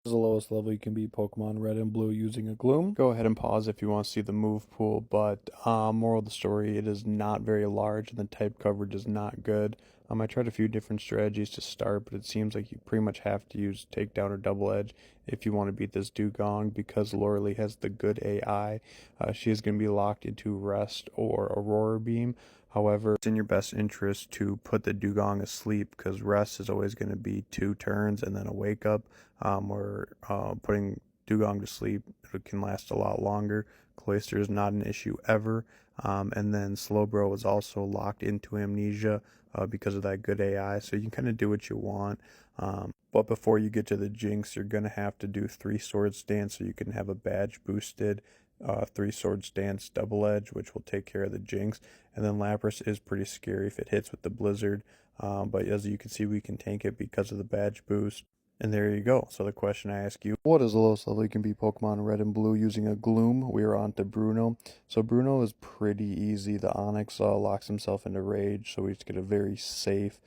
Is the lowest level you can beat Pokemon Red and Blue using a Gloom. Go ahead and pause if you want to see the move pool, but moral of the story, it is not very large and the type coverage is not good. I tried a few different strategies to start, but it seems like you pretty much have to use Takedown or Double Edge if you want to beat this Dugong because Lorelei has the good AI. She is going to be locked into Rest or Aurora Beam. However, it's in your best interest to put the Dugong asleep because Rest is always going to be 2 turns and then a wake up. Or putting Dugong to sleep, it can last a lot longer. Cloister is not an issue ever. And then Slowbro is also locked into Amnesia because of that good AI. So you can kind of do what you want. But before you get to the Jinx, you're going to have to do 3 sword stance so you can have a badge boosted 3 sword stance double edge, which will take care of the Jinx. And then Lapras is pretty scary if it hits with the Blizzard. But as you can see, we can tank it because of the badge boost. And there you go. So the question I ask you, what is the lowest level you can beat Pokemon Red and Blue using a Gloom? We are on to Bruno. So Bruno is pretty easy. The Onyx locks himself into Rage, so we just get a very safe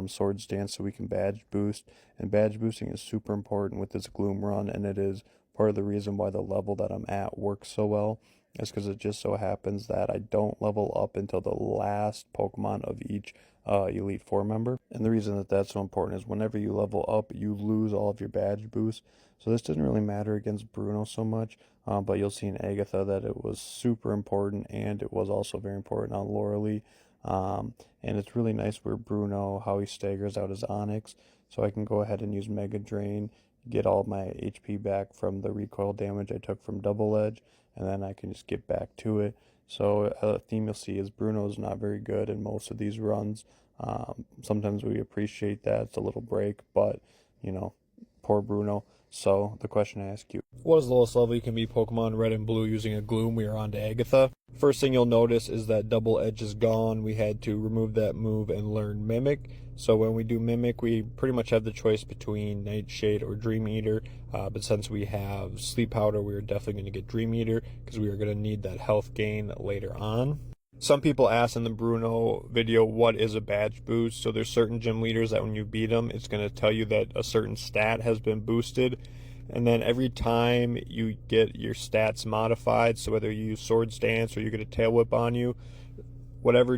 sword stance so we can badge boost. And badge boosting is super important with this Gloom run, and it is part of the reason why the level that I'm at works so well. Is because it just so happens that I don't level up until the last Pokemon of each Elite Four member. And the reason that that's so important is whenever you level up, you lose all of your badge boosts. So this doesn't really matter against Bruno so much, but you'll see in Agatha that it was super important, and it was also very important on Lorelei. And it's really nice where Bruno, how he staggers out his Onyx. So I can go ahead and use Mega Drain, get all my HP back from the recoil damage I took from Double Edge, and then I can just get back to it. So a theme you'll see is Bruno's not very good in most of these runs. Sometimes we appreciate that. It's a little break, but, poor Bruno. So the question I ask you, what is the lowest level you can beat Pokemon Red and Blue using a Gloom? We are on to Agatha. First thing you'll notice is that Double Edge is gone. We had to remove that move and learn Mimic. So when we do Mimic, we pretty much have the choice between Nightshade or Dream Eater. But since we have Sleep Powder, we are definitely going to get Dream Eater because we are going to need that health gain later on. Some people ask in the Bruno video, what is a badge boost? So there's certain gym leaders that when you beat them, it's going to tell you that a certain stat has been boosted. And then every time you get your stats modified, so whether you use Sword Stance or you get a Tail Whip on you, whatever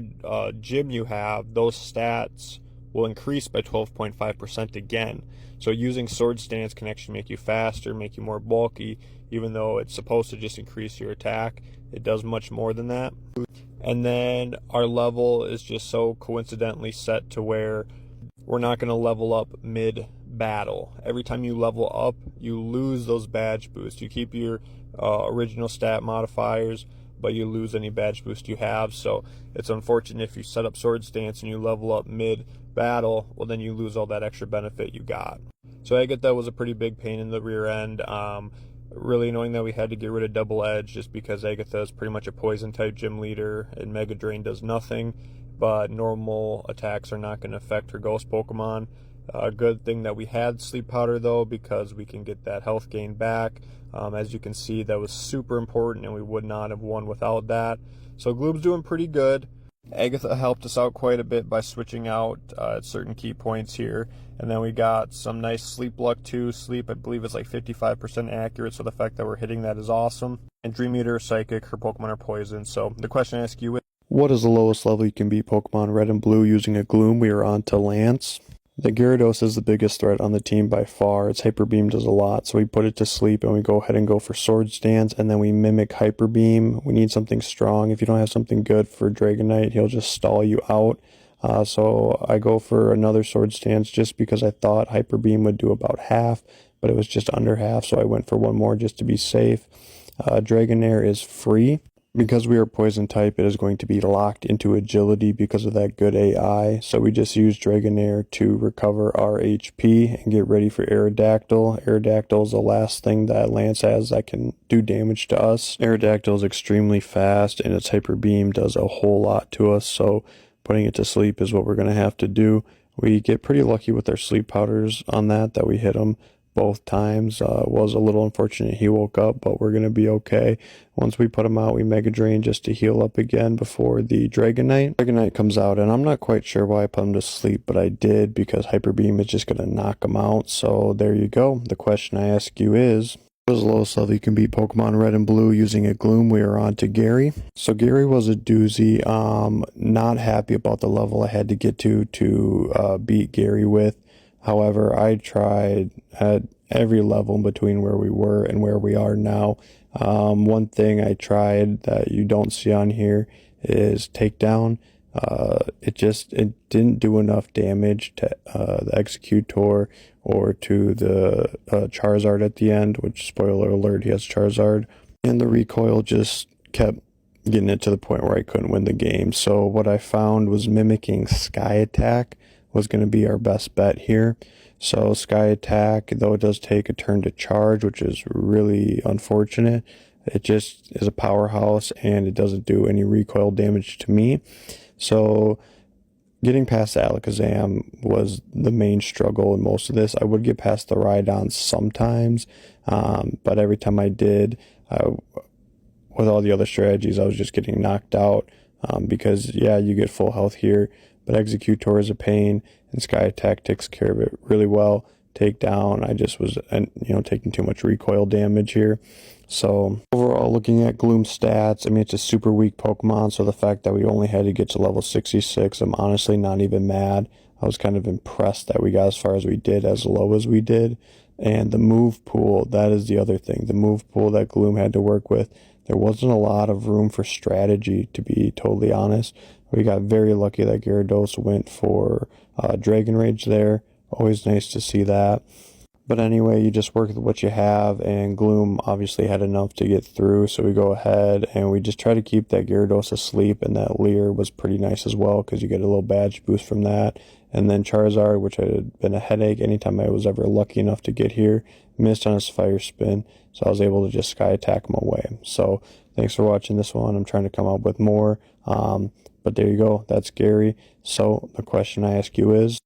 gym you have, those stats will increase by 12.5% again. So using Sword Stance can actually make you faster, make you more bulky, even though it's supposed to just increase your attack. It does much more than that. And then our level is just so coincidentally set to where we're not going to level up mid-battle. Every time you level up, you lose those badge boosts. You keep your original stat modifiers, but you lose any badge boost you have. So it's unfortunate if you set up Sword Stance and you level up mid-battle, well, then you lose all that extra benefit you got. So Agatha was a pretty big pain in the rear end. Really annoying that we had to get rid of Double Edge just because Agatha is pretty much a poison type gym leader and Mega Drain does nothing, but normal attacks are not going to affect her ghost Pokemon. A good thing that we had Sleep Powder though, because we can get that health gain back. As you can see, that was super important and we would not have won without that. So Gloom's doing pretty good. Agatha helped us out quite a bit by switching out at certain key points here. And then we got some nice sleep luck too. Sleep, I believe, is like 55% accurate, so the fact that we're hitting that is awesome. And Dream Eater, Psychic, her Pokemon are poison. So the question I ask you is, what is the lowest level you can beat Pokemon Red and Blue using a Gloom? We are on to Lance. The Gyarados is the biggest threat on the team by far. Its Hyper Beam does a lot, so we put it to sleep and we go ahead and go for Sword Stance, and then we mimic Hyper Beam. We need something strong. If you don't have something good for Dragonite, he'll just stall you out. So I go for another Sword Stance just because I thought Hyper Beam would do about half, but it was just under half, so I went for one more just to be safe. Dragonair is free. Because we are poison type, it is going to be locked into agility because of that good AI. So we just use Dragonair to recover our HP and get ready for Aerodactyl. Aerodactyl is the last thing that Lance has that can do damage to us. Aerodactyl is extremely fast and its Hyper Beam does a whole lot to us. So putting it to sleep is what we're going to have to do. We get pretty lucky with our sleep powders on that we hit them. both times. It was a little unfortunate he woke up, but we're going to be okay. Once we put him out, we Mega Drain just to heal up again before the Dragonite. Dragonite comes out, and I'm not quite sure why I put him to sleep, but I did because Hyper Beam is just going to knock him out. So there you go. The question I ask you is, what is the lowest level you can beat Pokemon Red and Blue using a Gloom? We are on to Gary. So Gary was a doozy. Not happy about the level I had to get to beat Gary with. However, I tried at every level in between where we were and where we are now. One thing I tried that you don't see on here is Takedown. It didn't do enough damage to the Executor or to the Charizard at the end, which, spoiler alert, he has Charizard. And the recoil just kept getting it to the point where I couldn't win the game. So what I found was mimicking Sky Attack was going to be our best bet here. So Sky Attack, though it does take a turn to charge, which is really unfortunate, it just is a powerhouse and it doesn't do any recoil damage to me. So getting past the Alakazam was the main struggle in most of this. I would get past the Rhydon sometimes, but every time I did, with all the other strategies, I was just getting knocked out because, yeah, you get full health here, but Executor is a pain, and Sky Attack takes care of it really well. Takedown, I just was, taking too much recoil damage here. So overall, looking at Gloom stats, I mean, it's a super weak Pokemon, so the fact that we only had to get to level 66, I'm honestly not even mad. I was kind of impressed that we got as far as we did, as low as we did. And the move pool, that is the other thing. The move pool that Gloom had to work with, there wasn't a lot of room for strategy, to be totally honest. We got very lucky that Gyarados went for Dragon Rage there. Always nice to see that. But anyway, you just work with what you have, and Gloom obviously had enough to get through, so we go ahead and we just try to keep that Gyarados asleep, and that Leer was pretty nice as well because you get a little badge boost from that. And then Charizard, which had been a headache anytime I was ever lucky enough to get here, missed on his Fire Spin, so I was able to just Sky Attack him away. So thanks for watching this one. I'm trying to come up with more, but there you go. That's Gary. So the question I ask you is,